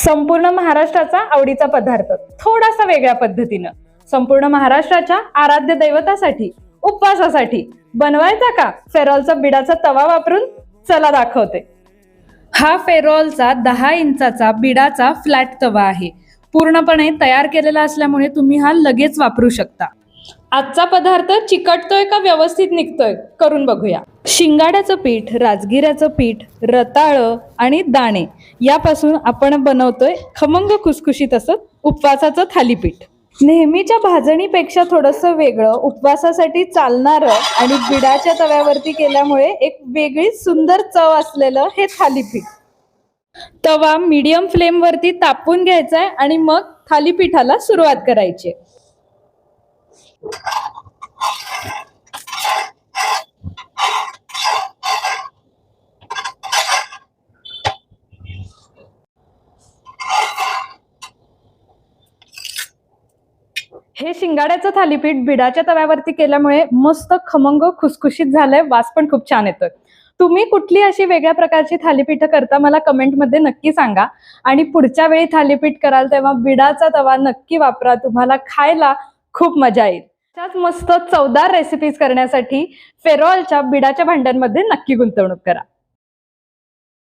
संपूर्ण महाराष्ट्राचा आवडीचा पदार्थ थोडासा वेगळ्या पद्धतीनं संपूर्ण महाराष्ट्राच्या आराध्य दैवतासाठी उपवासासाठी बनवायचा का फेरॉलचा बिडाचा तवा वापरून? चला दाखवते। हा फेरॉलचा 10 इंचाचा बिडाचा फ्लॅट तवा आहे। पूर्णपणे तयार केलेला असल्यामुळे तुम्ही हा लगेच वापरू शकता। आजचा पदार्थ चिकटतोय का व्यवस्थित निघतोय करून बघूया। शिंगाड्याचं पीठ, राजगिऱ्याचं पीठ, रताळं आणि दाणे यापासून आपण बनवतोय खमंग खुसखुशीत असं उपवासाचं थालीपीठ। नेहमीच्या भाजणीपेक्षा थोडंसं वेगळं, उपवासासाठी चालणारं आणि बिडाच्या तव्यावरती केल्यामुळे एक वेगळी सुंदर चव असलेलं हे थालीपीठ। तवा मीडियम फ्लेम वरती तापवून घ्यायचा आहे आणि मग थालीपीठाला सुरुवात करायची। हे शिंगाड्याचं थालीपीठ बिडाच्या तव्यावरती केल्यामुळे मस्त खमंग खुसखुशीत झालंय, वास पण खूप छान येतोय। तुम्ही कुठली अशी वेगळ्या प्रकारची थालीपीठ करता मला कमेंटमध्ये नक्की सांगा आणि पुढच्या वेळी थालीपीठ कराल तेव्हा बिडाचा तवा नक्की वापरा, तुम्हाला खायला खूप मजा येईल। अशाच मस्त चवदार रेसिपीज करण्यासाठी फेरॉलच्या बिडाच्या भांड्यांमध्ये नक्की गुंतवणूक करा।